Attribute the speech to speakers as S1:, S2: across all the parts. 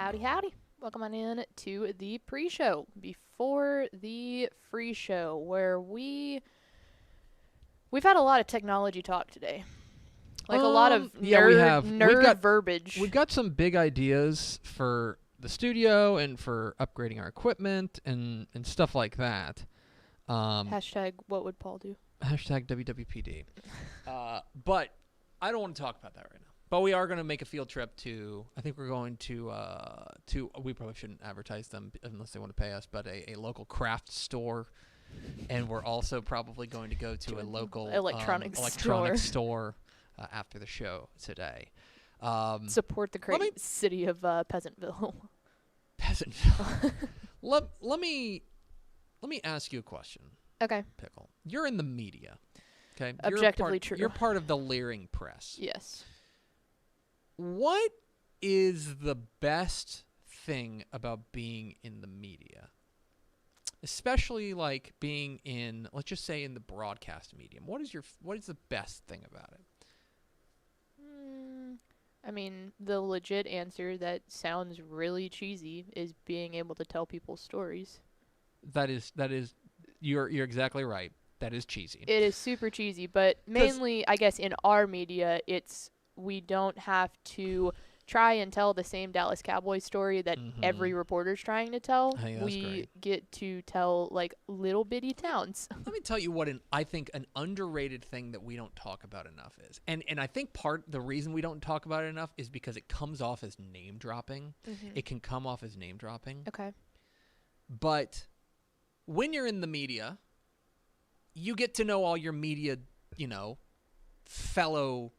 S1: Howdy, howdy. Welcome on in to the pre-show. Before the free show, where we've had a lot of technology talk today. Like a lot of nerd verbiage.
S2: We've got some big ideas for the studio and for upgrading our equipment and stuff like that.
S1: Hashtag what would Paul do?
S2: Hashtag WWPD. But I don't want to talk about that right now. But we are going to make a field trip to, I think we're going to we probably shouldn't advertise them unless they want to pay us, but a local craft store. And we're also probably going to go to a local electronics store after the show today.
S1: Support the great city of Peasantville.
S2: Peasantville. let me ask you a question.
S1: Okay.
S2: Pickle. You're in the media. Okay.
S1: Objectively true.
S2: You're part of the leering press.
S1: Yes.
S2: What is the best thing about being in the media? Especially like being in, let's just say, in the broadcast medium. What is the best thing about it?
S1: I mean, the legit answer that sounds really cheesy is being able to tell people stories.
S2: That is you're exactly right. That is cheesy.
S1: It is super cheesy, but mainly I guess in our media we don't have to try and tell the same Dallas Cowboys story that every reporter's trying to tell. We get to tell like little bitty towns.
S2: Let me tell you what I think an underrated thing that we don't talk about enough is. And I think the reason we don't talk about it enough is because it comes off as name dropping. It can come off as name dropping.
S1: Okay.
S2: But when you're in the media, you get to know all your media, fellow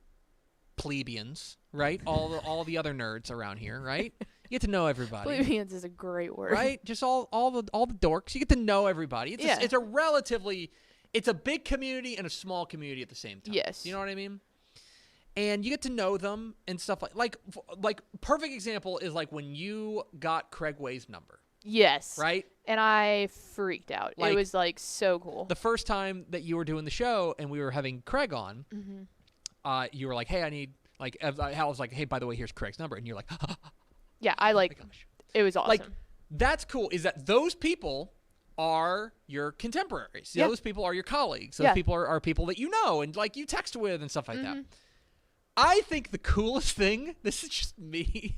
S2: plebeians, right? all the other nerds around here, right? You get to know everybody.
S1: Plebeians is a great word,
S2: right? Just all the dorks. You get to know everybody. It's a big community and a small community at the same time.
S1: Yes,
S2: you know what I mean. And you get to know them and stuff like perfect example is like when you got Craig Way's number.
S1: Yes.
S2: Right?
S1: And I freaked out. It was like so cool.
S2: The first time that you were doing the show and we were having Craig on, you were like, hey, I need, I was like, hey, by the way, here's Craig's number. And you're like,
S1: yeah, it was awesome.
S2: Like, that's cool is that those people are your contemporaries.
S1: Yeah.
S2: Those people are your colleagues. Those people are people that you know and like you text with and stuff like that. I think the coolest thing, this is just me,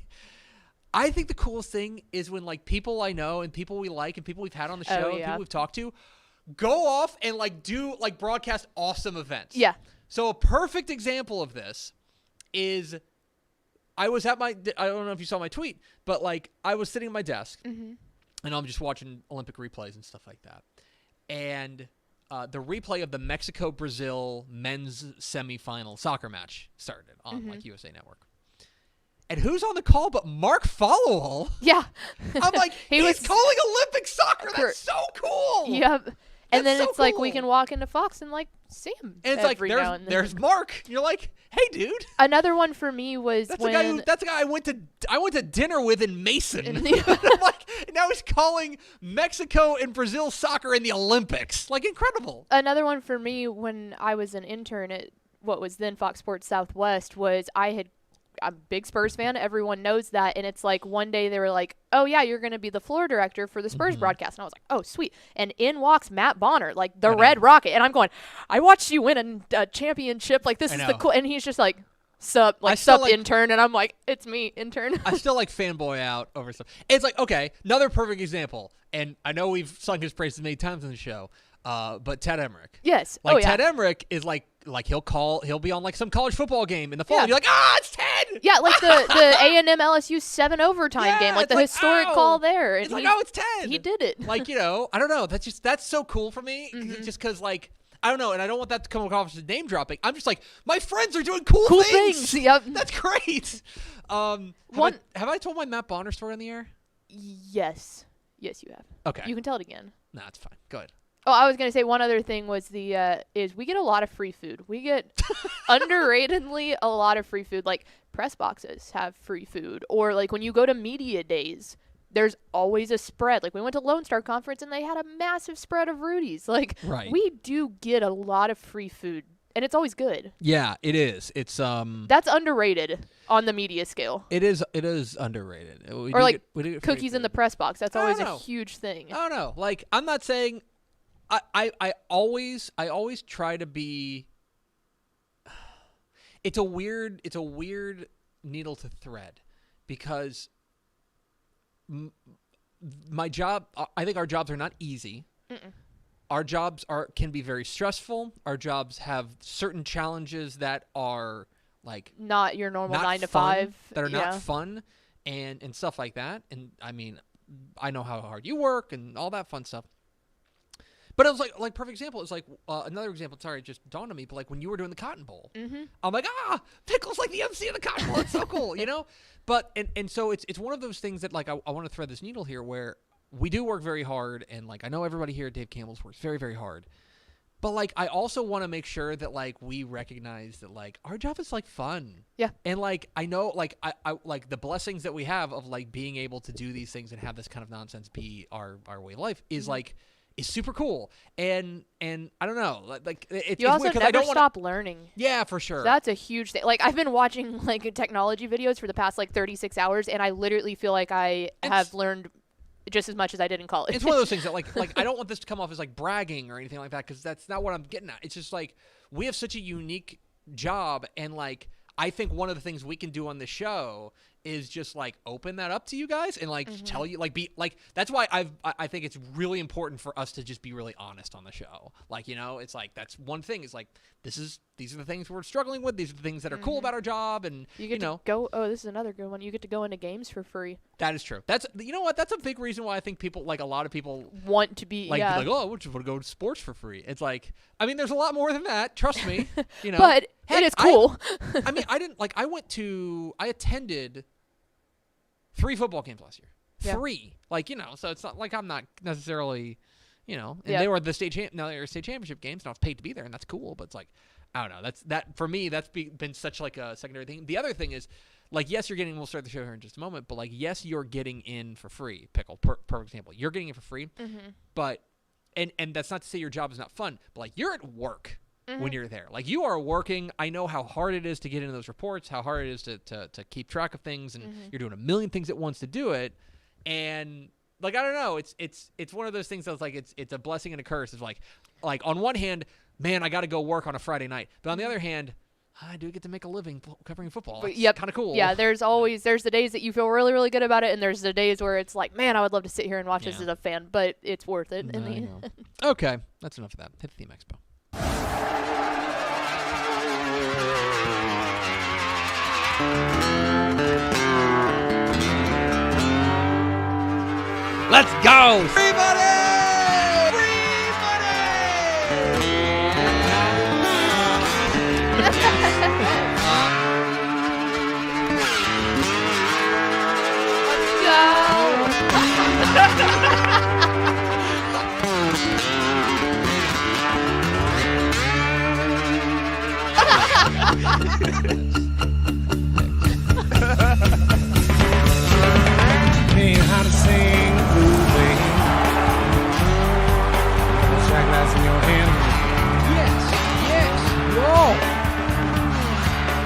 S2: I think the coolest thing is when like people I know and people we like and people we've had on the show and people we've talked to go off and like do like broadcast awesome events.
S1: Yeah.
S2: So a perfect example of this is I was at I don't know if you saw my tweet, but like I was sitting at my desk and I'm just watching Olympic replays and stuff like that. And the replay of the Mexico-Brazil men's semifinal soccer match started on like USA Network. And who's on the call but Mark Followall?
S1: Yeah.
S2: I'm like, he's calling Olympic soccer. That's so cool.
S1: Yep. And then it's like we can walk into Fox and like see him. And it's like
S2: there's Mark. You're like, hey, dude.
S1: Another one for me was
S2: that's the guy I went to dinner with in Mason. And I'm like, now he's calling Mexico and Brazil soccer in the Olympics. Like incredible.
S1: Another one for me when I was an intern at what was then Fox Sports Southwest was I'm a big Spurs fan. Everyone knows that. And it's like one day they were like, oh, yeah, you're going to be the floor director for the Spurs broadcast. And I was like, oh, sweet. And in walks Matt Bonner, like the Red Rocket. And I'm going, I watched you win a championship. Like, this is the cool. And he's just like, sup, intern. And I'm like, it's me, intern. I still like fanboy out over stuff. It's like, okay, another perfect example. And I know we've sung his praises many times in the show. But Ted Emmerich. Yes.
S2: Ted Emmerich is like he'll be on like some college football game in the fall. And you're like, it's Ted.
S1: Yeah, like the A&M LSU 7 overtime game, like the historic call there. And
S2: it's Ted.
S1: He did it.
S2: Like, I don't know. That's so cool for me. Just because like, I don't know. And I don't want that to come across as name dropping. I'm just like, my friends are doing cool things.
S1: Yep.
S2: That's great. Have I told my Matt Bonner story on the air?
S1: Yes. Yes, you have.
S2: Okay.
S1: You can tell it again.
S2: Nah, it's fine. Go ahead.
S1: Oh, I was going to say one other thing was is we get a lot of free food. We get underratedly a lot of free food. Like press boxes have free food. Or like when you go to media days, there's always a spread. Like we went to Lone Star Conference and they had a massive spread of Rudy's. Like we do get a lot of free food and it's always good.
S2: Yeah, it is. It's
S1: That's underrated on the media scale.
S2: It is underrated.
S1: Or like cookies in the press box. That's always a huge thing.
S2: I don't know. Like, I'm not saying I always try to be. It's a weird needle to thread, because my job, I think our jobs are not easy. Mm-mm. Our jobs can be very stressful. Our jobs have certain challenges that are like
S1: not your normal
S2: not
S1: 9 to
S2: fun,
S1: 5
S2: that are not fun, and stuff like that. And I mean, I know how hard you work and all that fun stuff. But it was like perfect example. It's like another example. Sorry, it just dawned on me. But like when you were doing the Cotton Bowl, I'm like, Pickle's like the MC of the Cotton Bowl. It's so cool, you know. But and so it's one of those things that like I want to thread this needle here, where we do work very hard, and like I know everybody here at Dave Campbell's works very, very hard. But like I also want to make sure that like we recognize that like our job is like fun.
S1: Yeah.
S2: And like I know like I like the blessings that we have of like being able to do these things and have this kind of nonsense be our way of life is like is super cool. And I don't know, like it's
S1: also
S2: weird,
S1: never
S2: I don't
S1: stop learning.
S2: Yeah, for sure.
S1: So that's a huge thing. Like I've been watching like technology videos for the past like 36 hours, and I literally feel like I have learned just as much as I did in college.
S2: It's one of those things that like I don't want this to come off as like bragging or anything like that, because that's not what I'm getting at. It's just like we have such a unique job, and like I think one of the things we can do on the show is just like open that up to you guys and like tell you like be like that's why I think it's really important for us to just be really honest on the show. Like, you know, it's like that's one thing is like these are the things we're struggling with. These are the things that are cool about our job, and
S1: you get to go. Oh, this is another good one. You get to go into games for free.
S2: That is true. That's you know what? That's a big reason why I think people like a lot of people
S1: want to be
S2: like oh, we just want to go to sports for free. It's like I mean, there's a lot more than that. Trust me. You know,
S1: but it is cool.
S2: I mean, I attended 3 football games last year. Yeah. 3. Like, you know, so it's not like I'm not necessarily, you know, and they were the state championship games, and I was paid to be there, and that's cool, but it's like, I don't know. That for me, that's been such like a secondary thing. The other thing is, like, yes, we'll start the show here in just a moment, but like, yes, you're getting in for free. Pickle, perfect example. You're getting in for free, but, and that's not to say your job is not fun, but like, you're at work. When you're there, like you are working. I know how hard it is to get into those reports, how hard it is to keep track of things, and you're doing a million things at once to do it. And like I don't know, it's one of those things that's like it's a blessing and a curse. It's like on one hand, man, I got to go work on a Friday night, but on the other hand, I do get to make a living covering football. It's kind of cool.
S1: Yeah, there's the days that you feel really, really good about it, and there's the days where it's like, man, I would love to sit here and watch this as a fan, but it's worth it in the end.
S2: Okay, that's enough of that. Hit the theme expo. Let's go! Free money! Free money!
S3: How to sing blue thing. The shot glass in your hand.
S2: Yes.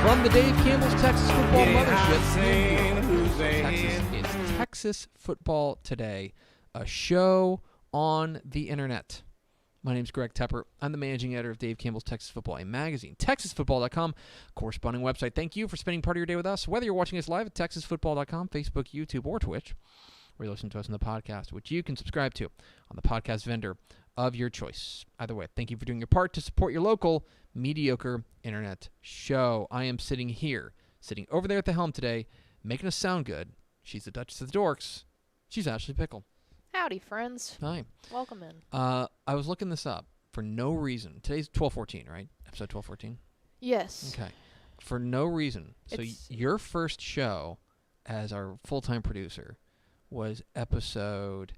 S2: From the Dave Campbell's Texas Football Mothership. It's Texas Football Today, a show on the internet. My name's Greg Tepper. I'm the managing editor of Dave Campbell's Texas Football, a magazine. TexasFootball.com, corresponding website. Thank you for spending part of your day with us, whether you're watching us live at TexasFootball.com, Facebook, YouTube, or Twitch, or you're listening to us on the podcast, which you can subscribe to on the podcast vendor of your choice. Either way, thank you for doing your part to support your local mediocre internet show. I am sitting over there at the helm today, making us sound good. She's the Duchess of the Dorks. She's Ashley Pickle.
S1: Howdy, friends.
S2: Hi.
S1: Welcome in.
S2: I was looking this up for no reason. Today's 12/14, right? Episode 12/14?
S1: Yes.
S2: Okay. For no reason. So your first show as our full-time producer was episode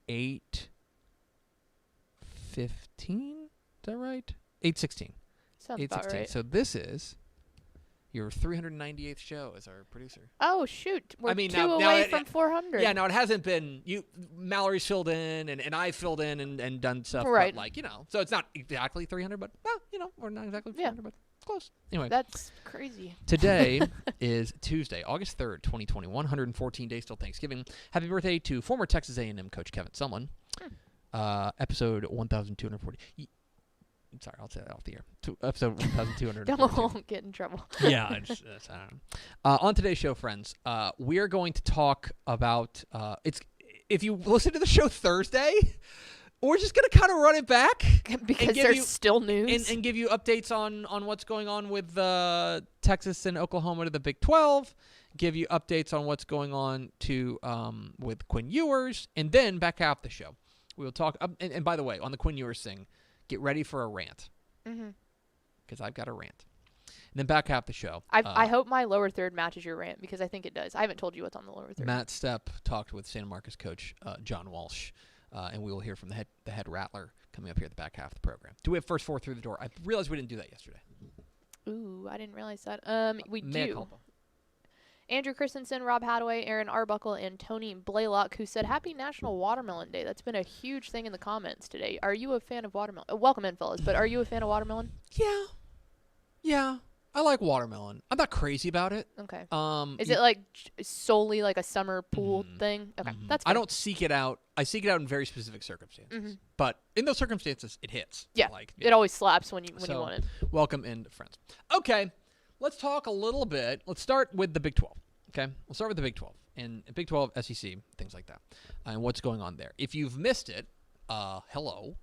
S2: 815? Is that right? 816.
S1: Sounds about right.
S2: So this is Your 398th show as our producer.
S1: Oh shoot, we're
S2: I mean,
S1: two
S2: now
S1: away from 400.
S2: Yeah, now it hasn't been you. Mallory's filled in, and I filled in and done stuff.
S1: Right.
S2: But so it's not exactly 300, but we're not exactly 300, but close. Anyway,
S1: That's crazy.
S2: today is Tuesday, August 3rd, 2021. 114 days till Thanksgiving. Happy birthday to former Texas A&M coach Kevin Sumlin. Episode 1240. Sorry, I'll say that off the air. Episode 1242.
S1: Don't get in trouble.
S2: Yeah, I don't know. On today's show, friends, we are going to talk about if you listen to the show Thursday, we're just going to kind of run it back
S1: Because there's still news.
S2: and give you updates on what's going on with Texas and Oklahoma to the Big 12. Give you updates on what's going on with Quinn Ewers, and then back half the show we will talk. And by the way, on the Quinn Ewers thing, get ready for a rant. Because I've got a rant. And then back half the show.
S1: I hope my lower third matches your rant, because I think it does. I haven't told you what's on the lower third.
S2: Matt Stepp talked with Santa Marcos coach John Walsh, and we will hear from the head rattler coming up here at the back half of the program. Do we have first four through the door? I realized we didn't do that yesterday.
S1: Ooh, I didn't realize that. We
S2: Mea
S1: do.
S2: culpa.
S1: Andrew Christensen, Rob Hadaway, Aaron Arbuckle, and Tony Blaylock, who said, Happy National Watermelon Day. That's been a huge thing in the comments today. Are you a fan of watermelon? Welcome in, fellas, but are you a fan of watermelon?
S2: Yeah. I like watermelon. I'm not crazy about it.
S1: Okay. Is it like solely like a summer
S2: Mm-hmm.
S1: pool thing? Okay, that's
S2: I
S1: fair.
S2: don't seek it out. I seek it out in very specific circumstances. But in those circumstances, it hits.
S1: Yeah, it always slaps when you want it.
S2: Welcome in, friends. Okay, let's talk a little bit. Let's start with the Big 12. Okay, we'll start with the Big 12 and Big 12, SEC, things like that, and what's going on there. If you've missed it, hello.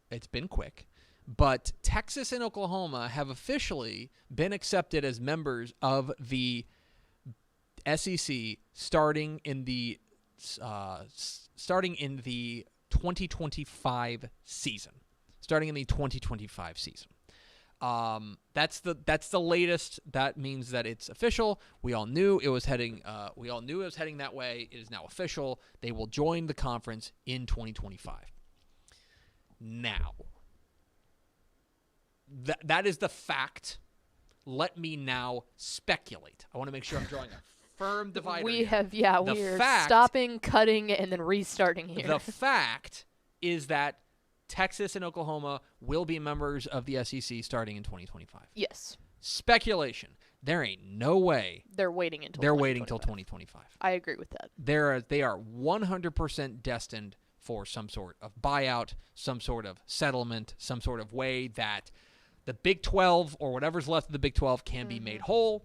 S2: It's been quick. But Texas and Oklahoma have officially been accepted as members of the SEC starting in the 2025 season. Starting in the 2025 season. That's the latest. That means that it's official. We all knew it was heading. That way. It is now official. They will join the conference in 2025. Now. That is the fact. Let me now speculate. I want to make sure I'm drawing a firm divider.
S1: We're stopping, cutting, and then restarting here.
S2: The fact is that Texas and Oklahoma will be members of the SEC starting in 2025.
S1: Yes.
S2: Speculation. There ain't no way
S1: they're waiting until
S2: 2025.
S1: I agree with that.
S2: They are 100% destined for some sort of buyout, some sort of settlement, some sort of way that the Big 12 or whatever's left of the Big 12 can be made whole,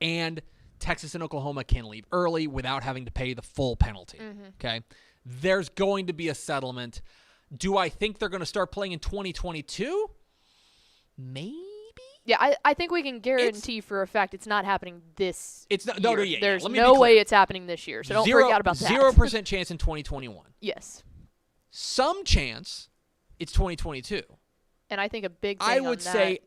S2: and Texas and Oklahoma can leave early without having to pay the full penalty. Okay? There's going to be a settlement. Do I think they're going to start playing in 2022? Maybe.
S1: Yeah, I think we can guarantee for a fact it's not happening this
S2: It's not,
S1: year.
S2: no, yeah,
S1: There's
S2: let me
S1: no
S2: be
S1: way
S2: clear.
S1: it's happening this year, so don't
S2: Zero-
S1: freak out about that.
S2: 0% chance in 2021.
S1: Yes.
S2: Some chance it's 2022.
S1: And I think a big thing
S2: I
S1: on
S2: would
S1: that
S2: say,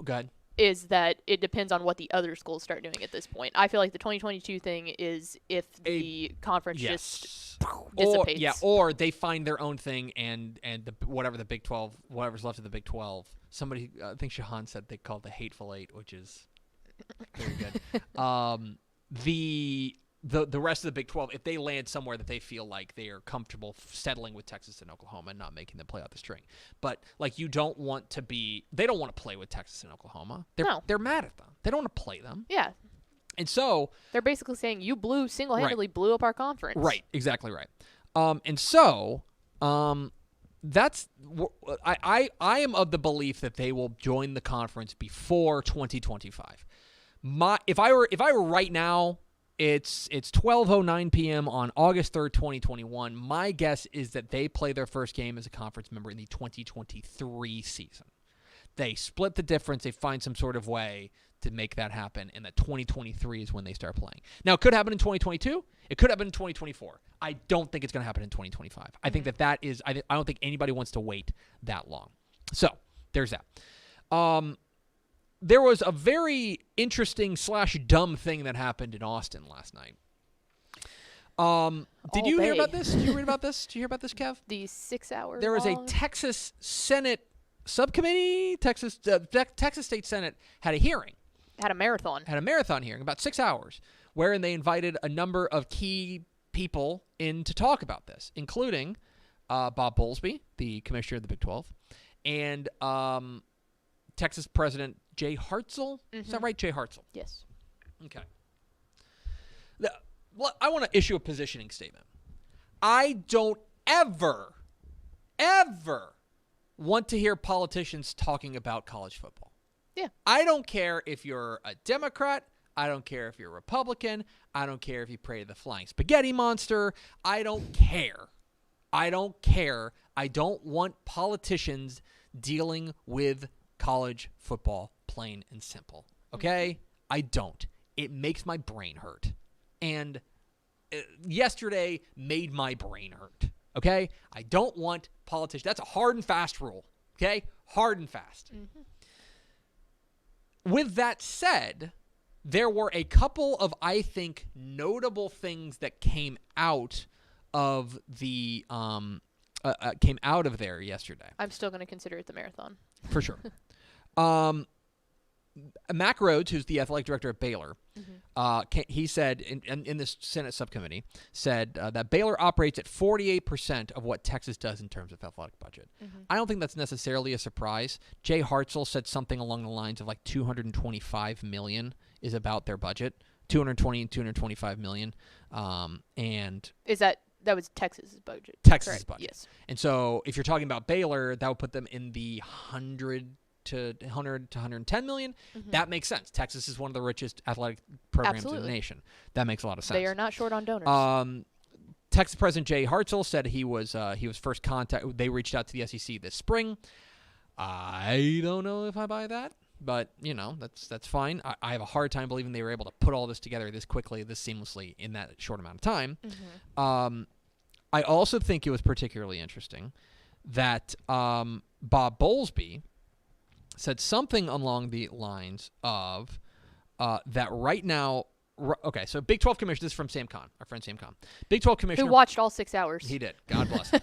S2: go ahead.
S1: is that it depends on what the other schools start doing at this point. I feel like the 2022 thing is if the conference just dissipates.
S2: Or they find their own thing and whatever the Big 12, whatever's left of the Big 12. Somebody, I think Shahan said they call it the Hateful Eight, which is very good. The rest of the Big 12, if they land somewhere that they feel like they are comfortable settling with Texas and Oklahoma and not making them play out the string. But, like, they don't want to play with Texas and Oklahoma. They're mad at them. They don't want to play them.
S1: Yeah.
S2: And so
S1: they're basically saying you single-handedly blew up our conference.
S2: Right, exactly right. And so that's I am of the belief that they will join the conference before 2025. If I were right now, it's 12:09 p.m. on August 3rd, 2021. My guess is that they play their first game as a conference member in the 2023 season. They split the difference. They find some sort of way to make that happen, and that 2023 is when they start playing. Now, it could happen in 2022. It could happen in 2024. I don't think it's going to happen in 2025. I think that is – I don't think anybody wants to wait that long. So, there's that. There was a very interesting / dumb thing that happened in Austin last night. Did you hear about this? Did you read about this? Did you hear about this, Kev?
S1: The 6-hour
S2: There was a Texas Senate subcommittee. Texas State Senate had a hearing
S1: had a marathon.
S2: Had a marathon hearing, about 6 hours, wherein they invited a number of key people in to talk about this, including Bob Bowlesby, the commissioner of the Big 12, and Texas President Jay Hartzell. Is that right, Jay Hartzell?
S1: Yes.
S2: Okay. I want to issue a positioning statement. I don't ever want to hear politicians talking about college football.
S1: Yeah.
S2: I don't care if you're a Democrat. I don't care if you're a Republican. I don't care if you pray to the flying spaghetti monster. I don't care. I don't care. I don't want politicians dealing with college football, plain and simple. Okay? I don't. It makes my brain hurt. And yesterday made my brain hurt. Okay? I don't want politicians. That's a hard and fast rule. Okay? Hard and fast. With that said, there were a couple of, I think, notable things that came out of the came out of there yesterday.
S1: I'm still going to consider it the marathon.
S2: For sure. Mac Rhodes, who's the athletic director at Baylor, he said in this Senate subcommittee, said that Baylor operates at 48% of what Texas does in terms of athletic budget. I don't think that's necessarily a surprise. Jay Hartzell said something along the lines of like $225 million is about their budget, 220 and 225 million. And
S1: is that was Texas's budget?
S2: Texas's
S1: correct?
S2: budget.
S1: Yes.
S2: And so if you're talking about Baylor, that would put them in the 100 to 110 million. That makes sense. Texas is one of the richest athletic programs in the nation. That makes a lot of sense.
S1: They are not short on donors.
S2: Texas President Jay Hartzell said he was first contact. They reached out to the SEC this spring. I don't know if I buy that, but that's fine. I have a hard time believing they were able to put all this together this quickly, this seamlessly in that short amount of time. I also think it was particularly interesting that Bob Bowlesby said something along the lines of that right now. Okay, so Big 12 commissioner. This is from Sam Kahn, our friend Sam Kahn. Big 12 commissioner
S1: who watched all 6 hours.
S2: He did. God bless him.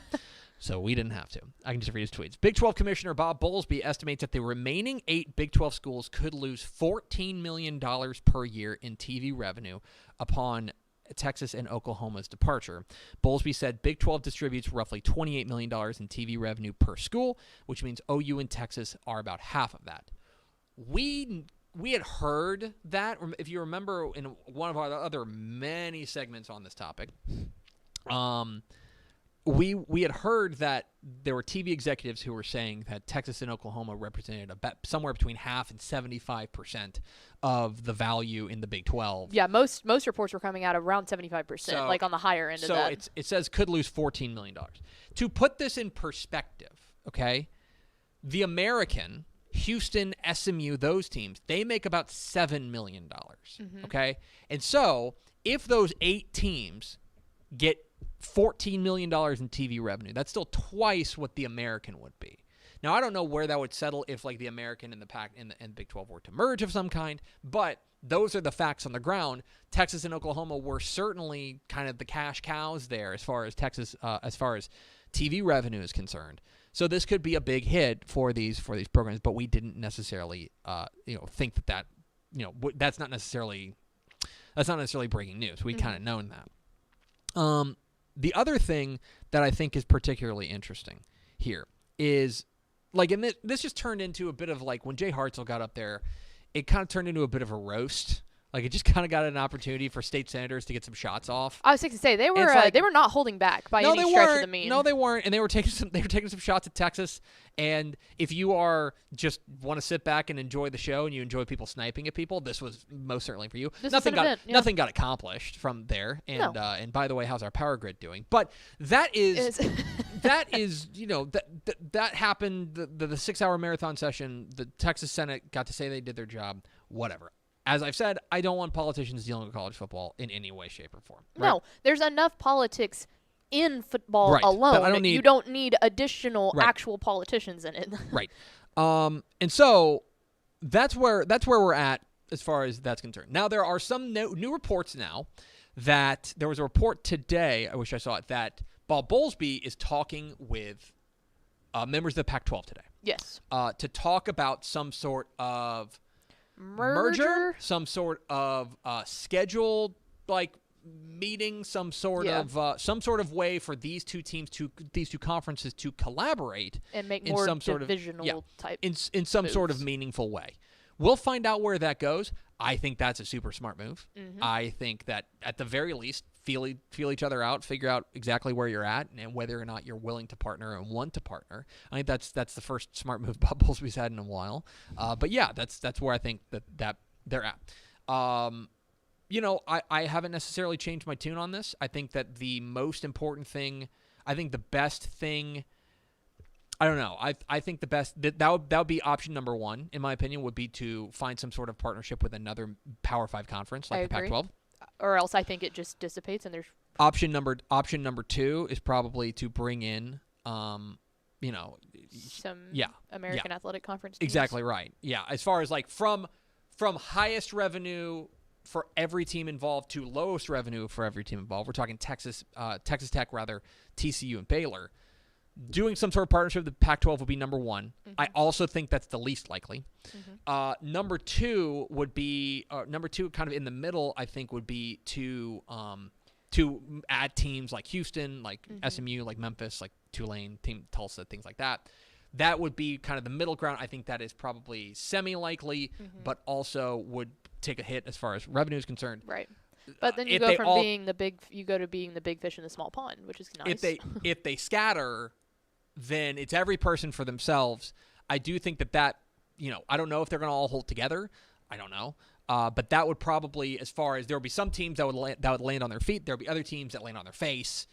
S2: So we didn't have to. I can just read his tweets. Big 12 Commissioner Bob Bowlesby estimates that the remaining 8 Big 12 schools could lose $14 million per year in TV revenue upon Texas and Oklahoma's departure. Bowlesby said Big 12 distributes roughly $28 million in TV revenue per school, which means OU and Texas are about half of that. We had heard that, if you remember, in one of our other many segments on this topic, we had heard that there were TV executives who were saying that Texas and Oklahoma represented somewhere between half and 75% of the value in the Big 12.
S1: Yeah, most reports were coming out around 75%, like on the higher end of that.
S2: So it says could lose $14 million. To put this in perspective, okay, the American, Houston, SMU, those teams, they make about $7 million, okay? And so if those 8 teams get $14 million in TV revenue, that's still twice what the American would be. Now, I don't know where that would settle if, like, the American and the Pac and Big 12 were to merge of some kind, but those are the facts on the ground. Texas and Oklahoma were certainly kind of the cash cows there as far as as far as TV revenue is concerned. So this could be a big hit for these programs, but we didn't necessarily, think that that's not necessarily breaking news. We kind of known that. The other thing that I think is particularly interesting here is, like, and this just turned into a bit of, like, when Jay Hartzell got up there, it kind of turned into a bit of a roast. Like, it just kind of got an opportunity for state senators to get some shots off.
S1: I was going to say they were not holding back by any stretch of the mean.
S2: No, they weren't, and they were taking some shots at Texas. And if you are just want to sit back and enjoy the show and you enjoy people sniping at people, this was most certainly for you. Nothing got accomplished from there. And and by the way, how's our power grid doing? But that is that happened. The 6-hour marathon session. The Texas Senate got to say they did their job. Whatever. As I've said, I don't want politicians dealing with college football in any way, shape, or form. Right?
S1: No, there's enough politics in football alone. You don't need additional actual politicians in it.
S2: Right. And so that's where we're at as far as that's concerned. Now, there are some new reports now that there was a report today, I wish I saw it, that Bob Bowlesby is talking with members of the Pac-12 today.
S1: Yes.
S2: To talk about some sort of
S1: merger.
S2: some sort of scheduled meeting, some sort of way for these two conferences to collaborate
S1: and make
S2: in
S1: more
S2: some sort
S1: divisional type
S2: in some sort of
S1: moves.
S2: meaningful way. We'll find out where that goes. I think that's a super smart move. I think that at the very least, feel each other out, figure out exactly where you're at, and whether or not you're willing to partner and want to partner. I think that's the first smart move Bubbles we've had in a while. But yeah, that's where I think that they're at. I haven't necessarily changed my tune on this. I think that the most important thing, I think the best thing, I don't know. I think the best that would be option number one, in my opinion, would be to find some sort of partnership with another Power 5 conference like the Pac-12.
S1: Or else I think it just dissipates and there's
S2: option number two is probably to bring in some American
S1: Athletic Conference teams.
S2: Exactly right. Yeah, as far as from highest revenue for every team involved to lowest revenue for every team involved. We're talking Texas Tech, TCU and Baylor. Doing some sort of partnership with the Pac-12 would be number one. I also think that's the least likely. Number two would be kind of in the middle, I think, would be to add teams like Houston, like SMU, like Memphis, like Tulane, Tulsa, things like that. That would be kind of the middle ground. I think that is probably semi-likely, but also would take a hit as far as revenue is concerned.
S1: Right. But then you go from being the big fish in the small pond, which is nice.
S2: If they scatter, then it's every person for themselves. I do think that I don't know if they're going to all hold together. I don't know. But that would probably, as far as there would be some teams that would land on their feet. There would be other teams that land on their face.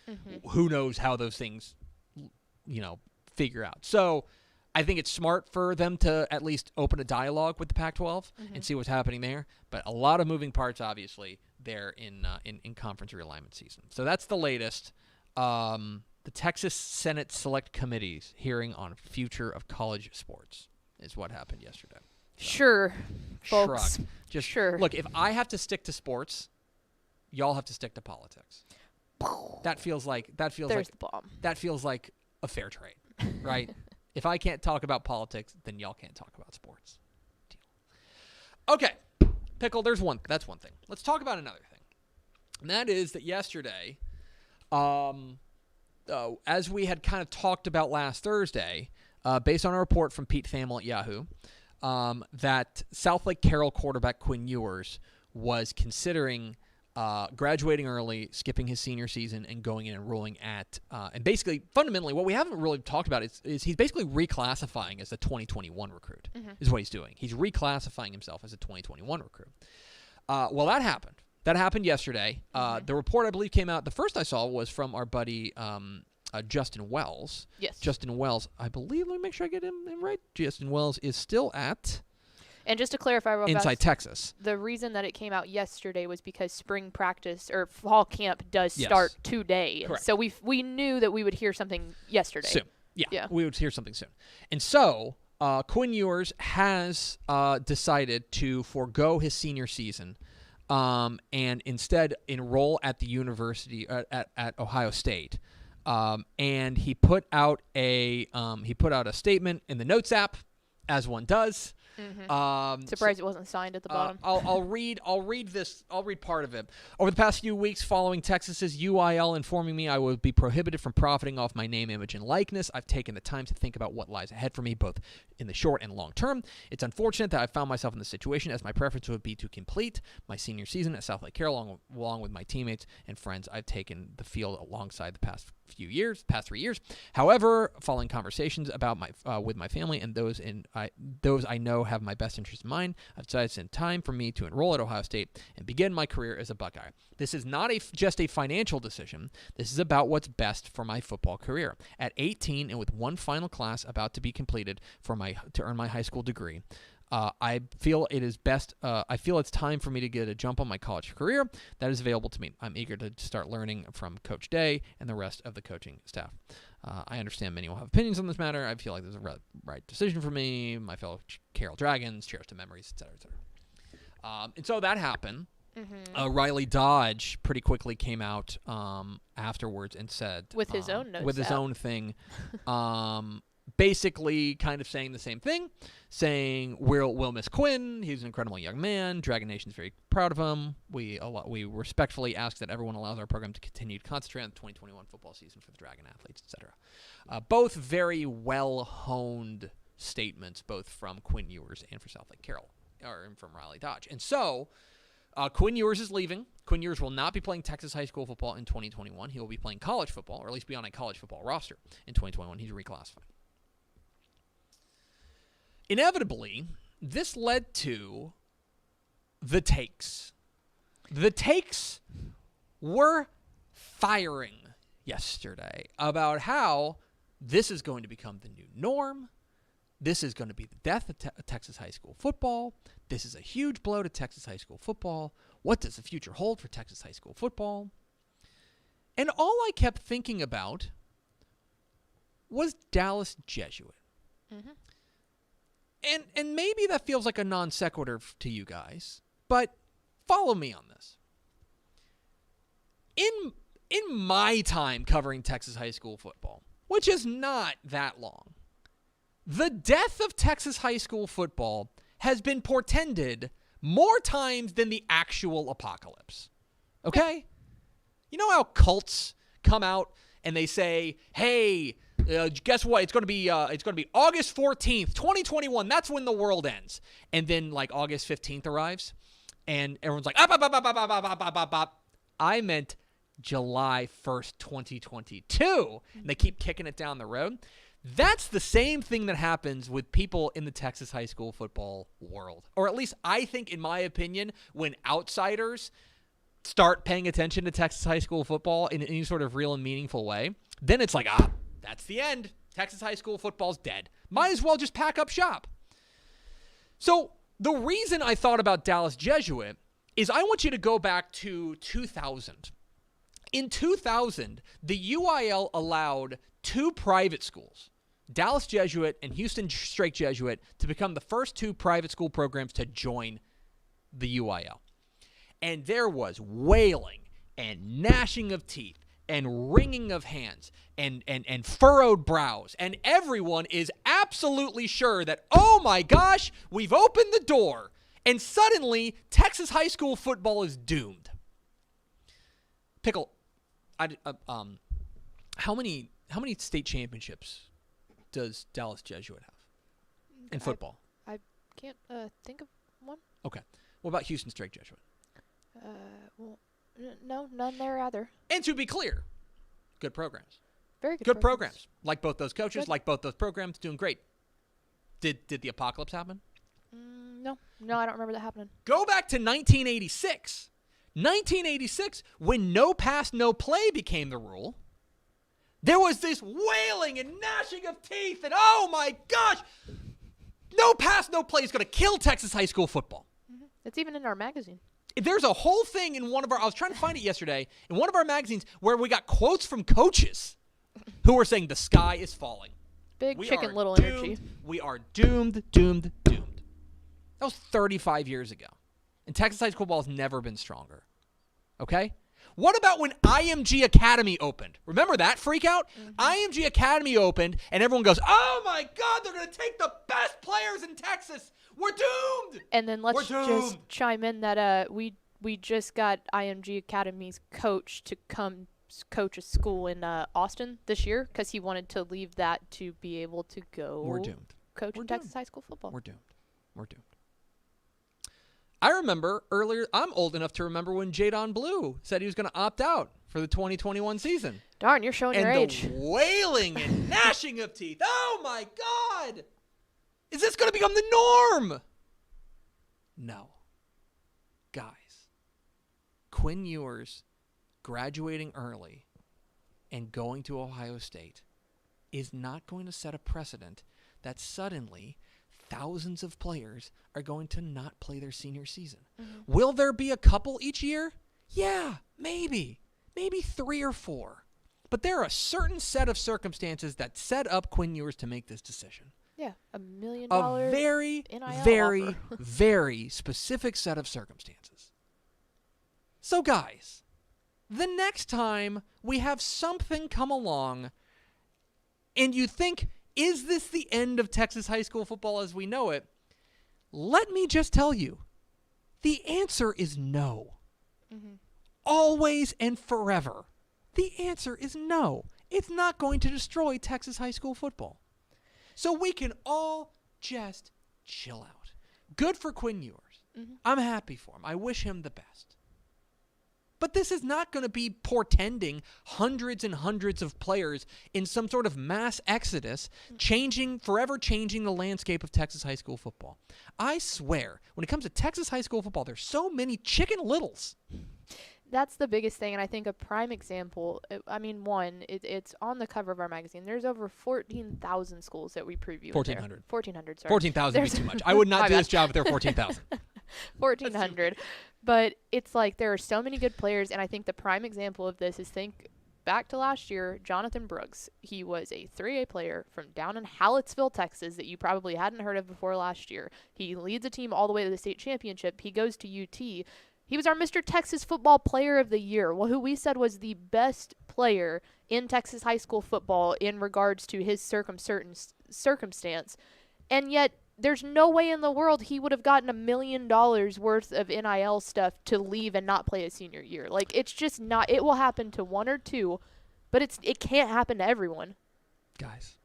S2: Who knows how those things, figure out. So I think it's smart for them to at least open a dialogue with the Pac-12 and see what's happening there. But a lot of moving parts, obviously, there in conference realignment season. So that's the latest. The Texas Senate Select Committee's hearing on future of college sports is what happened yesterday. So,
S1: sure, folks.
S2: Shrug. Just
S1: sure.
S2: Look, if I have to stick to sports, y'all have to stick to politics. That feels like
S1: There's the bomb.
S2: That feels like a fair trade, right? If I can't talk about politics, then y'all can't talk about sports. Deal. Okay, Pickle. That's one thing. Let's talk about another thing, and that is that yesterday, as we had kind of talked about last Thursday, based on a report from Pete Thamel at Yahoo, that Southlake Carroll quarterback Quinn Ewers was considering graduating early, skipping his senior season, and going and enrolling at and basically, fundamentally, what we haven't really talked about is he's basically reclassifying as a 2021 recruit, is what he's doing. He's reclassifying himself as a 2021 recruit. Well, that happened. That happened yesterday. The report, I believe, came out. The first I saw was from our buddy Justin Wells.
S1: Yes. Justin
S2: Wells, I believe, let me make sure I get him right. Justin Wells is still at...
S1: And just to clarify real
S2: inside
S1: fast,
S2: Texas.
S1: The reason that it came out yesterday was because spring practice or fall camp does start today.
S2: Correct.
S1: So we knew that we would hear something yesterday.
S2: Soon. Yeah. We would hear something soon. And so Quinn Ewers has decided to forego his senior season and instead enroll at the university at Ohio State. And he put out a statement in the Notes app, as one does.
S1: Surprised it wasn't signed at the bottom.
S2: I'll read part of it. Over the past few weeks following Texas's UIL informing me I would be prohibited from profiting off my name, image, and likeness, I've taken the time to think about what lies ahead for me, both in the short and long term. It's unfortunate that I found myself in this situation, as my preference would be to complete my senior season at Southlake Carroll along with my teammates and friends I've taken the field alongside the past 3 years. However, following conversations about with my family and those I know have my best interest in mind, I've decided it's time for me to enroll at Ohio State and begin my career as a Buckeye. This is not just a financial decision. This is about what's best for my football career. At 18 and with one final class about to be completed to earn my high school degree, I feel it is best. I feel it's time for me to get a jump on my college career that is available to me. I'm eager to start learning from Coach Day and the rest of the coaching staff. I understand many will have opinions on this matter. I feel like this is a right decision for me, my fellow Carroll Dragons, cheers to memories, etc., etc. And so that happened. Riley Dodge pretty quickly came out afterwards and said
S1: with his own notes
S2: with his own thing. basically kind of saying the same thing, saying we'll miss Quinn. He's an incredible young man. Dragon Nation's very proud of him. We respectfully ask that everyone allows our program to continue to concentrate on the 2021 football season for the Dragon athletes, etc. Both very well-honed statements, both from Quinn Ewers and from Southlake Carroll, or from Riley Dodge. And so Quinn Ewers is leaving. Quinn Ewers will not be playing Texas high school football in 2021. He will be playing college football, or at least be on a college football roster in 2021. He's reclassified. Inevitably, this led to the takes. The takes were firing yesterday about how this is going to become the new norm. This is going to be the death of Texas high school football. This is a huge blow to Texas high school football. What does the future hold for Texas high school football? And all I kept thinking about was Dallas Jesuit.
S1: Mm-hmm.
S2: And maybe that feels like a non sequitur to you guys, but follow me on this. In my time covering Texas high school football, which is not that long, the death of Texas high school football has been portended more times than the actual apocalypse. Okay? You know how cults come out and they say, "Hey, guess what? It's going to be August 14th, 2021. That's when the world ends." And then like August 15th arrives, and everyone's like, I meant July 1st, 2022. And they keep kicking it down the road. That's the same thing that happens with people in the Texas high school football world. Or at least I think, in my opinion, when outsiders start paying attention to Texas high school football in any sort of real and meaningful way, then it's like, that's the end. Texas high school football's dead. Might as well just pack up shop. So the reason I thought about Dallas Jesuit is I want you to go back to 2000. In 2000, the UIL allowed two private schools, Dallas Jesuit and Houston Strake Jesuit, to become the first two private school programs to join the UIL. And there was wailing and gnashing of teeth and wringing of hands and furrowed brows. And everyone is absolutely sure that, oh my gosh, we've opened the door. And suddenly, Texas high school football is doomed. Pickle, how many state championships does Dallas Jesuit have in football?
S1: I can't think of one.
S2: Okay. What about Houston Strake Jesuit?
S1: Well, no, none there either.
S2: And to be clear, good programs.
S1: Very
S2: Good programs. Like both those coaches,
S1: Good.
S2: like both those programs, doing great. Did the apocalypse happen?
S1: No, I don't remember that happening.
S2: Go back to 1986. 1986, when no pass, no play became the rule, there was this wailing and gnashing of teeth and, oh my gosh, no pass, no play is going to kill Texas high school football.
S1: Mm-hmm. It's even in our magazine.
S2: There's a whole thing in one of I was trying to find it yesterday, in one of our magazines where we got quotes from coaches who were saying the sky is falling.
S1: Big
S2: We
S1: Chicken
S2: are
S1: Little
S2: doomed.
S1: energy.
S2: We are doomed. That was 35 years ago. And Texas high school ball has never been stronger. Okay? What about when IMG Academy opened? Remember that freak out? Mm-hmm. IMG Academy opened, and everyone goes, oh my God, they're going to take the best players in Texas. We're doomed.
S1: And then let's just chime in that we just got IMG Academy's coach to come coach a school in Austin this year because he wanted to leave that to be able to go
S2: We're doomed.
S1: coach in Texas high school football.
S2: We're doomed. I remember earlier, I'm old enough to remember when Jadon Blue said he was going to opt out for the 2021 season.
S1: Darn, you're showing your age.
S2: And the wailing and gnashing of teeth. Oh my God. Is this going to become the norm? No. Guys, Quinn Ewers graduating early and going to Ohio State is not going to set a precedent that suddenly thousands of players are going to not play their senior season. Mm-hmm. Will there be a couple each year? Yeah, maybe. Maybe 3 or 4. But there are a certain set of circumstances that set up Quinn Ewers to make this decision.
S1: Yeah, $1 million.
S2: A very, very, very specific set of circumstances. So, guys, the next time we have something come along and you think Is this the end of Texas high school football as we know it? Let me just tell you, the answer is no.
S1: Mm-hmm.
S2: Always and forever. The answer is no. It's not going to destroy Texas high school football. So we can all just chill out. Good for Quinn Ewers.
S1: Mm-hmm.
S2: I'm happy for him. I wish him the best. But this is not going to be portending hundreds and hundreds of players in some sort of mass exodus, forever changing the landscape of Texas high school football. I swear, when it comes to Texas high school football, there's so many Chicken Littles.
S1: That's the biggest thing, and I think a prime example, it's on the cover of our magazine. There's over 14,000 schools that we preview.
S2: 1,400.
S1: 1,400, sorry.
S2: 14,000 would be too much. I would not do this job if there were 14,000.
S1: 1,400. But it's like there are so many good players, and I think the prime example of this is think back to last year, Jonathan Brooks. He was a 3A player from down in Hallettsville, Texas, that you probably hadn't heard of before last year. He leads a team all the way to the state championship. He goes to UT. He was our Mr. Texas Football Player of the Year, who we said was the best player in Texas high school football in regards to his circumstance. And yet, there's no way in the world he would have gotten $1 million worth of NIL stuff to leave and not play his senior year. Like, it's just not. It will happen to one or two, but it can't happen to everyone.
S2: Guys,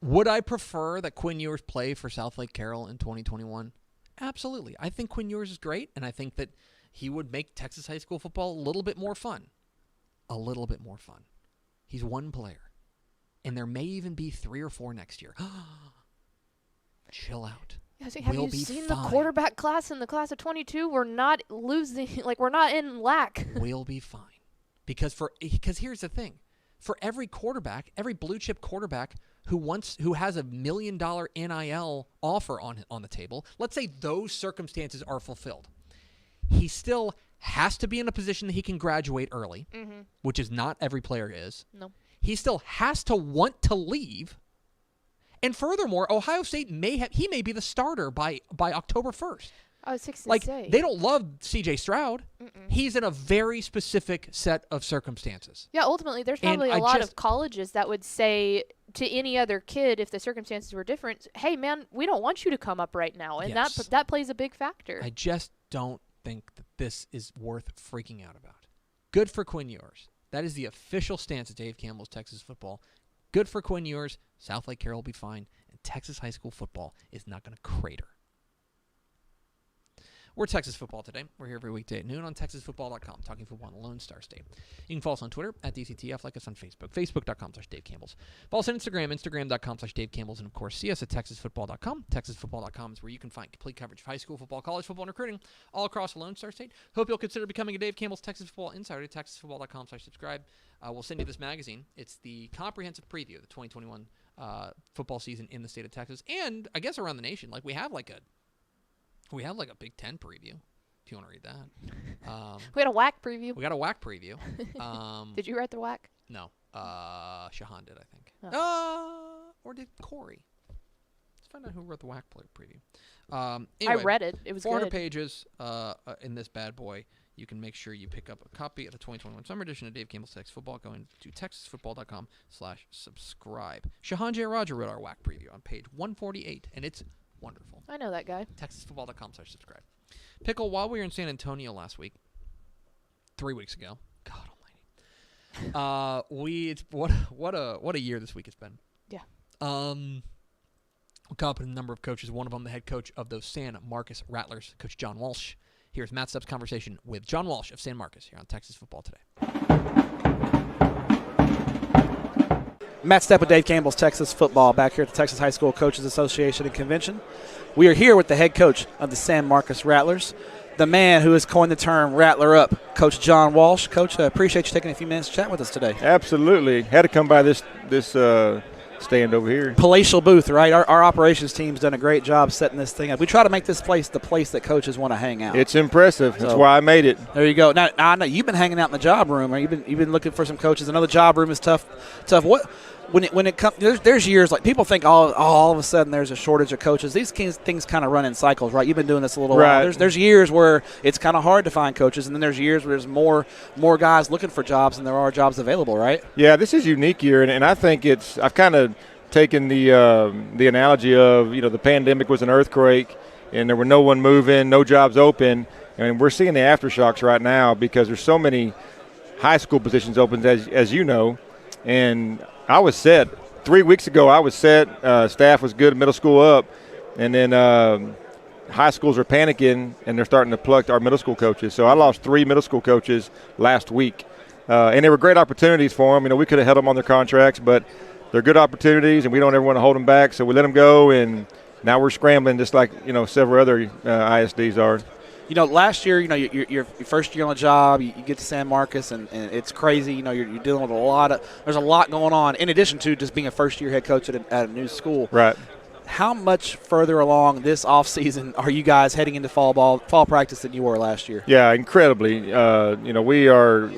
S2: would I prefer that Quinn Ewers play for South Lake Carroll in 2021? Absolutely. I think Quinn Ewers is great, and I think that he would make Texas high school football a little bit more fun. A little bit more fun. He's one player, and there may even be 3 or 4 next year. Chill out.
S1: Yeah, so have you seen the quarterback class in the class of 22? We're not losing. Like, we're not in lack.
S2: We'll be fine. Because here's the thing. For every quarterback, every blue chip quarterback who has $1 million NIL offer on the table, let's say those circumstances are fulfilled, he still has to be in a position that he can graduate early, which is not every player is.
S1: No.
S2: He still has to want to leave. And furthermore, Ohio State may be the starter by October 1st.
S1: I was fixing
S2: Like,
S1: to say.
S2: they don't love C.J. Stroud. He's in a very specific set of circumstances.
S1: Yeah, ultimately, there's probably a lot of colleges that would say to any other kid, if the circumstances were different, hey, man, we don't want you to come up right now. And
S2: Yes.
S1: that plays a big factor.
S2: I just don't think that this is worth freaking out about. Good for Quinn Ewers. That is the official stance of Dave Campbell's Texas football. Good for Quinn Ewers. South Lake Carroll will be fine. And Texas high school football is not going to crater. We're Texas Football Today. We're here every weekday at noon on TexasFootball.com, talking football in the Lone Star State. You can follow us on Twitter at DCTF, like us on Facebook, Facebook.com/Dave Campbell's. Follow us on Instagram, Instagram.com/Dave Campbell's, and of course, see us at TexasFootball.com. TexasFootball.com is where you can find complete coverage of high school football, college football, and recruiting all across the Lone Star State. Hope you'll consider becoming a Dave Campbell's Texas Football Insider at TexasFootball.com/subscribe. We'll send you this magazine. It's the comprehensive preview of the 2021 football season in the state of Texas, and I guess around the nation. Like, we have like a Big Ten preview. If you want to read that.
S1: We had a WAC preview.
S2: We got a WAC preview.
S1: Did you write the WAC?
S2: No. Shahan did, I think.
S1: Oh.
S2: Or did Corey? Let's find out who wrote the WAC preview. Anyway,
S1: I read it. It was
S2: 400
S1: good.
S2: pages in this bad boy. You can make sure you pick up a copy of the 2021 summer edition of Dave Campbell's Texas Football going to TexasFootball.com/subscribe. Shahan J. Roger wrote our WAC preview on page 148, and it's wonderful.
S1: I know that guy.
S2: TexasFootball.com/subscribe. Pickle, while we were in San Antonio last week, 3 weeks ago, God almighty, what a year this week has been.
S1: Yeah.
S2: We caught up with a number of coaches. One of them, the head coach of those San Marcos Rattlers, Coach John Walsh. Here's Matt Stepp's conversation with John Walsh of San Marcos here on Texas Football Today.
S4: Matt Stepp with Dave Campbell's Texas Football back here at the Texas High School Coaches Association and Convention. We are here with the head coach of the San Marcos Rattlers, the man who has coined the term Rattler Up, Coach John Walsh. Coach, I appreciate you taking a few minutes to chat with us today.
S5: Absolutely. Had to come by this stand over here.
S4: Palatial booth, right? Our operations team's done a great job setting this thing up. We try to make this place the place that coaches want to hang out.
S5: It's impressive. That's why I made it.
S4: There you go. Now I know you've been hanging out in the job room, right? You've been looking for some coaches. I know the job room is tough. What when it comes, there's years like people think all of a sudden there's a shortage of coaches. These things kind of run in cycles, right? You've been doing this a little while. There's years where it's kind of hard to find coaches, and then there's years where there's more guys looking for jobs than there are jobs available, right?
S5: Yeah, this is a unique year, and I think I've kind of taking the analogy of, the pandemic was an earthquake and there were no one moving, no jobs open, and we're seeing the aftershocks right now because there's so many high school positions open, as you know. And I was set 3 weeks ago. I was set. Staff was good, middle school up, and then high schools are panicking and they're starting to pluck our middle school coaches. So I lost 3 middle school coaches last week, and they were great opportunities for them. We could have held them on their contracts, but they're good opportunities, and we don't ever want to hold them back. So we let them go, and now we're scrambling just like several other ISDs are.
S4: Last year, your first year on the job, you get to San Marcos, and it's crazy. You're dealing with there's a lot going on in addition to just being a first-year head coach at a new school.
S5: Right.
S4: How much further along this offseason are you guys heading into fall practice than you were last year?
S5: Yeah, incredibly. We are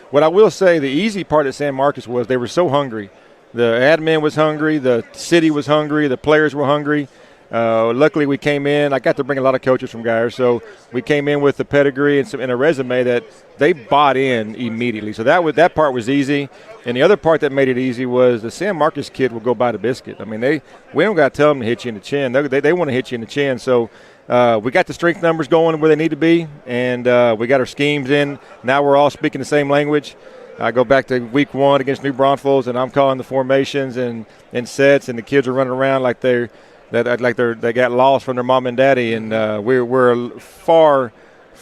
S5: what I will say, the easy part at San Marcos was they were so hungry. The admin was hungry, the city was hungry, the players were hungry. Luckily, we came in. I got to bring a lot of coaches from Geyer, so we came in with the pedigree and a resume that they bought in immediately. So that part was easy. And the other part that made it easy was the San Marcos kid will go buy the biscuit. We don't got to tell them to hit you in the chin. They want to hit you in the chin. So we got the strength numbers going where they need to be, and we got our schemes in. Now we're all speaking the same language. I go back to week 1 against New Braunfels, and I'm calling the formations and sets, and the kids are running around like they got lost from their mom and daddy, and we're far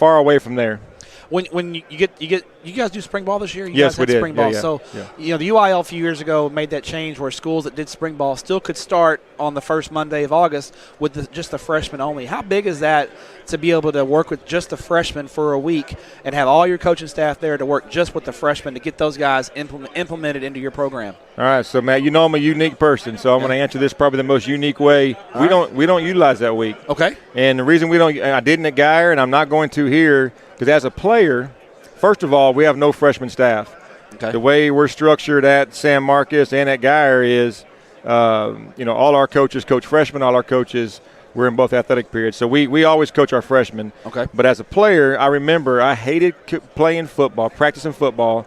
S5: away from there.
S4: When you guys do spring ball this year?
S5: Yes, we did.
S4: Spring ball.
S5: Yeah.
S4: So,
S5: Yeah.
S4: The UIL a few years ago made that change where schools that did spring ball still could start on the first Monday of August with just the freshmen only. How big is that to be able to work with just the freshmen for a week and have all your coaching staff there to work just with the freshmen to get those guys implemented into your program?
S5: All right, so Matt, I'm a unique person, so I'm going to answer this probably the most unique way. We don't utilize that week.
S4: Okay.
S5: And the reason I didn't at Geyer, and I'm not going to here, because as a player, first of all, we have no freshman staff.
S4: Okay.
S5: The way we're structured at San Marcos and at Geyer is, all our coaches coach freshmen, all our coaches we're in both athletic periods. So we always coach our freshmen.
S4: Okay.
S5: But as a player, I remember I hated playing football, practicing football,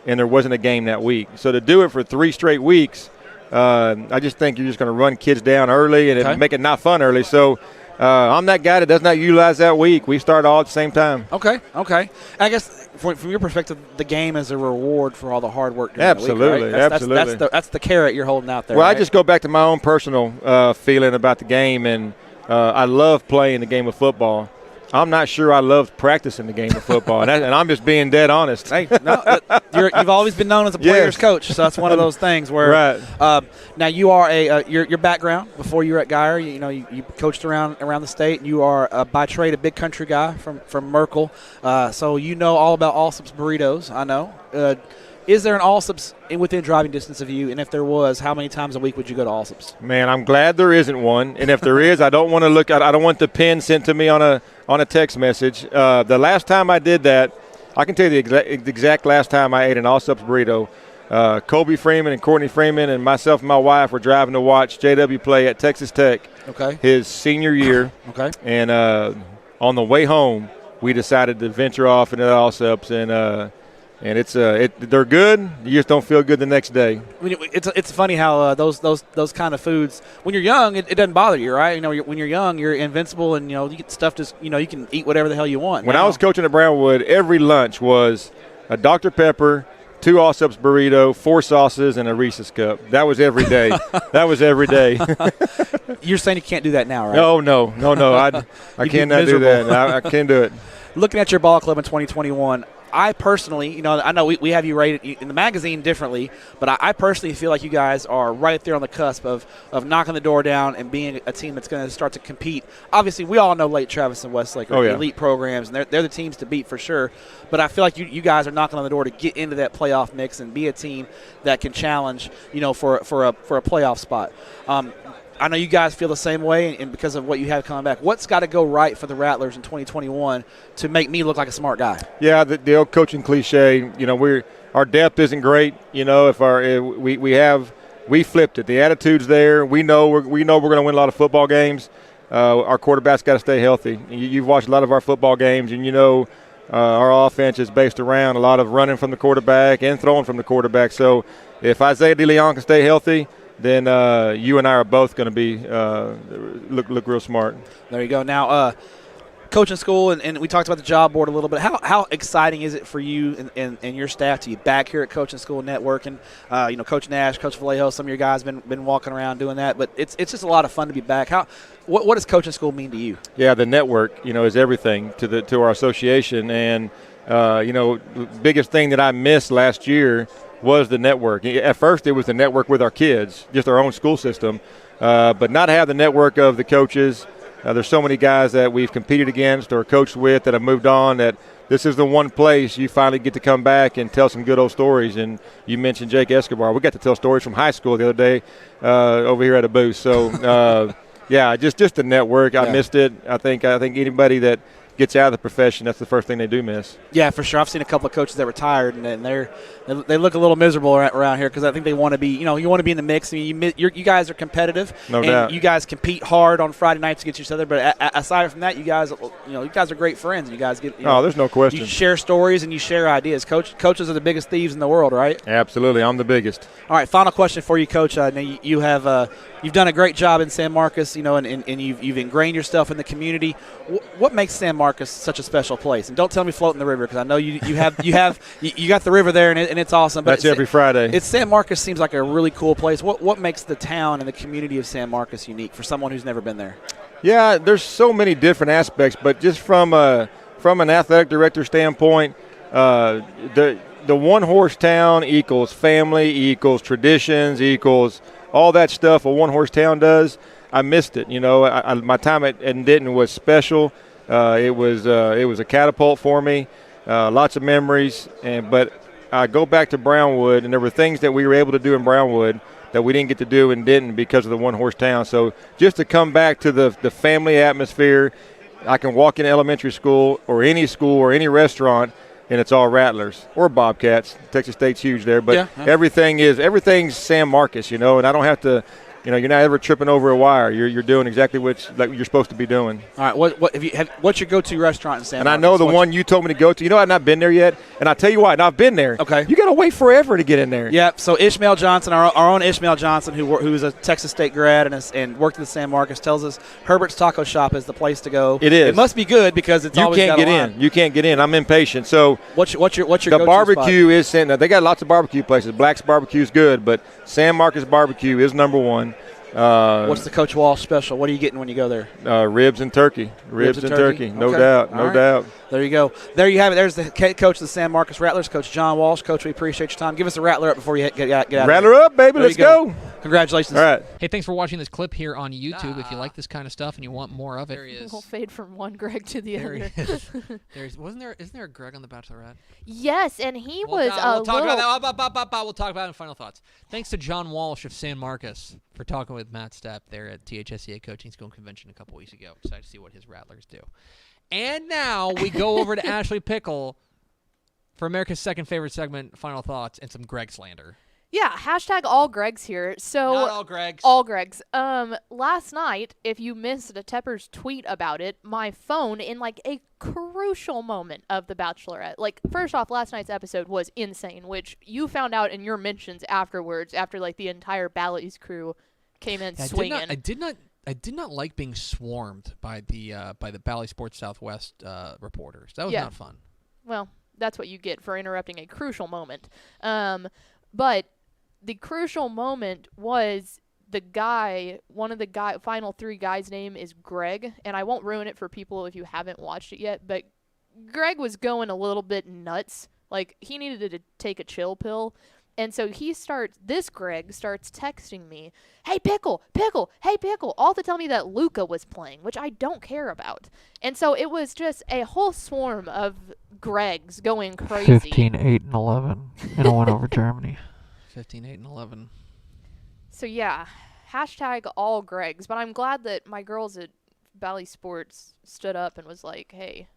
S5: and there wasn't a game that week. So to do it for 3 straight weeks, I just think you're just going to run kids down early and make it not fun early. So I'm that guy that does not utilize that week. We start all at the same time.
S4: Okay. I guess from your perspective, the game is a reward for all the hard work during
S5: Absolutely,
S4: the week, right?
S5: absolutely.
S4: That's the carrot you're holding out there.
S5: Well,
S4: right?
S5: I just go back to my own personal feeling about the game, and I love playing the game of football. I'm not sure I loved practicing the game of football, and I'm just being dead honest.
S4: Hey, no, you've always been known as a player's coach, so that's one of those things where.
S5: Right.
S4: Now you are your background before you were at Geyer. You coached around the state. You are by trade a big country guy from Merkel, so you know all about Allsup's burritos. I know. Is there an Allsup's within driving distance of you? And if there was, how many times a week would you go to Allsup's?
S5: Man, I'm glad there isn't one. And if there is, I don't want to look at. I don't want the pin sent to me on a text message. The last time I did that, I can tell you the exact last time I ate an Allsup's burrito. Kobe Freeman and Courtney Freeman and myself and my wife were driving to watch JW play at Texas Tech.
S4: Okay.
S5: His senior year.
S4: Okay.
S5: And on the way home, we decided to venture off into Allsup's, and it's they're good. You just don't feel good the next day.
S4: It's funny how those kind of foods, when you're young, it doesn't bother you, right? When you're young, you're invincible, and you get stuff you can eat whatever the hell you want.
S5: When I was coaching at Brownwood, every lunch was a Dr. Pepper, 2 Allsup's burrito, 4 sauces, and a Reese's cup. That was every day. That was every day.
S4: You're saying you can't do that now, right?
S5: No. I cannot do that. I can't do it.
S4: Looking at your ball club in 2021. I personally, I know we have you rated in the magazine differently, but I personally feel like you guys are right there on the cusp of knocking the door down and being a team that's going to start to compete. Obviously, we all know Lake Travis and Westlake are elite programs, and they're the teams to beat for sure. But I feel like you guys are knocking on the door to get into that playoff mix and be a team that can challenge, for a playoff spot. I know you guys feel the same way, and because of what you have coming back. What's got to go right for the Rattlers in 2021 to make me look like a smart guy?
S5: Yeah, the old coaching cliche. Our depth isn't great. If we flipped it. The attitude's there. We know we're going to win a lot of football games. Our quarterback's got to stay healthy. You've watched a lot of our football games, and our offense is based around a lot of running from the quarterback and throwing from the quarterback. So if Isaiah DeLeon can stay healthy, then you and I are both going to be look real smart.
S4: There you go. Now, coaching school, and we talked about the job board a little bit. How exciting is it for you and your staff to be back here at coaching school networking? Coach Nash, Coach Vallejo, some of your guys been walking around doing that, but it's just a lot of fun to be back. What does coaching school mean to you?
S5: Yeah, the network, is everything to our association, and the biggest thing that I missed last year was the network. At first, it was the network with our kids, just our own school system, but not have the network of the coaches. There's so many guys that we've competed against or coached with that have moved on that this is the one place you finally get to come back and tell some good old stories. And you mentioned Jake Escobar. We got to tell stories from high school the other day over here at a booth. So, yeah, just the network. I missed it. I think anybody that gets out of the profession, that's the first thing they do miss.
S4: Yeah, for sure. I've seen a couple of coaches that retired, and they look a little miserable around here because I think they want to be, you want to be in the mix. I mean, you guys are competitive.
S5: No
S4: and
S5: doubt.
S4: You guys compete hard on Friday nights against each other. But aside from that, you guys are great friends, and you guys get.
S5: There's no question.
S4: You share stories and you share ideas. Coaches are the biggest thieves in the world, right?
S5: Absolutely, I'm the biggest.
S4: All right, final question for you, Coach. Now you have you've done a great job in San Marcos, and you've ingrained yourself in the community. What makes San Marcos such a special place? And don't tell me floating the river, because I know you got the river there, and it's awesome. But
S5: that's every Friday.
S4: San Marcos seems like a really cool place. What makes the town and the community of San Marcos unique for someone who's never been there?
S5: Yeah, there's so many different aspects, but just from an athletic director standpoint, the one-horse town equals family, equals traditions, equals all that stuff a one-horse town does. I missed it. My time at Denton was special. It was a catapult for me. Lots of memories, but I go back to Brownwood, and there were things that we were able to do in Brownwood that we didn't get to do in Denton because of the one-horse town. So just to come back to the family atmosphere, I can walk in elementary school or any restaurant, and it's all Rattlers or Bobcats. Texas State's huge there, but everything's San Marcos, and I don't have to. You're not ever tripping over a wire. You're doing exactly what you're supposed to be doing.
S4: All right. What's your go-to restaurant in San Marcos?
S5: And I know the one you told me to go to. I've not been there yet, and I'll tell you why. And I've been there.
S4: Okay.
S5: You got to wait forever to get in there.
S4: Yeah. So Ishmael Johnson, our own Ishmael Johnson, who's a Texas State grad and worked in San Marcos, tells us Herbert's Taco Shop is the place to go.
S5: It is.
S4: It must be good because it's always got a line.
S5: You can't get in. I'm impatient. So
S4: what's your
S5: the
S4: go-to
S5: barbecue
S4: spot?
S5: They got lots of barbecue places. Black's Barbecue is good, but San Marcos Barbecue is number one.
S4: What's the Coach Walsh special? What are you getting when you go there?
S5: Ribs and turkey. Ribs and turkey. No doubt. No doubt.
S4: There you go. There you have it. There's the coach of the San Marcos Rattlers, Coach John Walsh. Coach, we appreciate your time. Give us a rattler up before you get out.
S5: Rattler up, baby. Let's go.
S4: Congratulations.
S5: All right.
S2: Hey, thanks for watching this clip here on YouTube. If you like this kind of stuff and you want more of it, there he is.
S1: We'll fade from one Greg to the
S2: There
S1: other.
S2: he is. Isn't there a Greg on The Bachelorette?
S1: Yes, and he
S2: We'll
S1: was
S2: talk about that. We'll talk about it in final thoughts. Thanks to John Walsh of San Marcos for talking with Matt Stepp there at THSCA Coaching School Convention a couple weeks ago. Excited to see what his Rattlers do. And now we go over to Ashley Pickle for America's second favorite segment, final thoughts, and some Greg slander.
S1: Yeah, hashtag all Gregs here. So
S2: Not all Gregs.
S1: All Gregs. Last night, if you missed a Tepper's tweet about it, my phone in like a crucial moment of The Bachelorette. Like, first off, last night's episode was insane, which you found out in your mentions afterwards, after like the entire Bally's crew came in swinging.
S2: I did not like being swarmed by the Bally Sports Southwest reporters. That was not fun.
S1: Well, that's what you get for interrupting a crucial moment. But the crucial moment was one of the final three guys' name is Greg, and I won't ruin it for people if you haven't watched it yet, but Greg was going a little bit nuts. Like, he needed to take a chill pill. And so Greg starts texting me, hey, Pickle, hey, Pickle, all to tell me that Luca was playing, which I don't care about. And so it was just a whole swarm of Gregs going crazy.
S3: 15, 8, and 11 in a win over Germany.
S2: 15, 8, and 11.
S1: So, yeah, hashtag all Gregs. But I'm glad that my girls at Bally Sports stood up and was like, hey,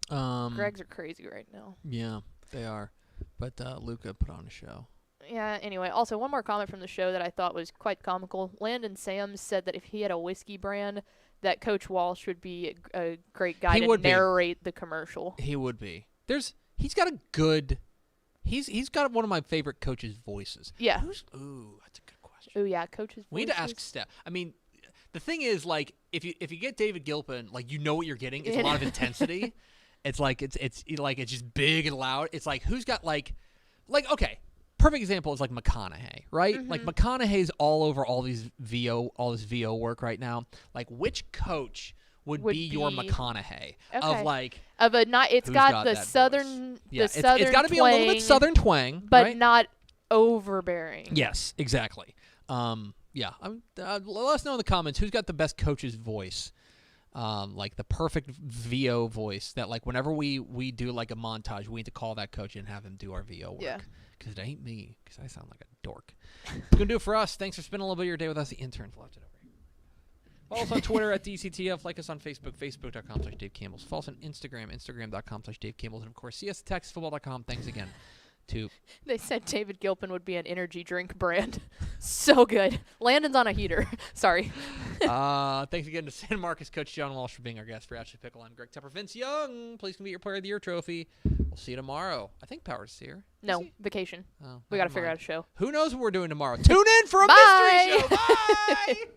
S1: Gregs are crazy right now.
S2: Yeah, they are. But Luca put on a show.
S1: Yeah, anyway, also one more comment from the show that I thought was quite comical. Landon Sams said that if he had a whiskey brand, that Coach Walsh would be a great guy to narrate the commercial.
S2: He would be. He's got a good... He's got one of my favorite coaches' voices.
S1: Yeah.
S2: Ooh, that's a good question.
S1: Oh yeah, coaches.
S2: We need to ask Steph. I mean, the thing is, like, if you get David Gilpin, like, you know what you're getting. It's a lot of intensity. It's like it's just big and loud. It's like who's got like okay. Perfect example is like McConaughey, right?
S1: Mm-hmm.
S2: Like McConaughey's all over all this VO work right now. Like, which coach would be your McConaughey of like
S1: of a not? It's
S2: who's
S1: got the
S2: that
S1: southern,
S2: voice? Yeah,
S1: southern.
S2: it's got to be a little bit southern twang,
S1: but
S2: right?
S1: not overbearing.
S2: Yes, exactly. Yeah. Let us know in the comments who's got the best coach's voice. Like the perfect VO voice that like whenever we do like a montage, we need to call that coach and have him do our VO work.
S1: Yeah.
S2: Because it ain't me, because I sound like a dork. It's going to do it for us. Thanks for spending a little bit of your day with us. The interns left it over here. Follow us on Twitter at DCTF. Like us on Facebook, facebook.com/Dave Campbell's. Follow us on Instagram, instagram.com/Dave Campbell's. And, of course, see us at TexasFootball.com. Thanks again to...
S1: They said David Gilpin would be an energy drink brand. So good. Landon's on a heater. Sorry.
S2: Thanks again to San Marcos coach John Walsh for being our guest. For Ashley Pickle, I'm Greg Tepper. Vince Young, please compete your Player of the Year trophy. We'll see you tomorrow. I think Powers here.
S1: No, vacation.
S2: Oh,
S1: We got to
S2: never
S1: figure
S2: mind.
S1: out a show.
S2: Who knows what we're doing tomorrow? Tune in for a
S1: Bye.
S2: mystery show. Bye.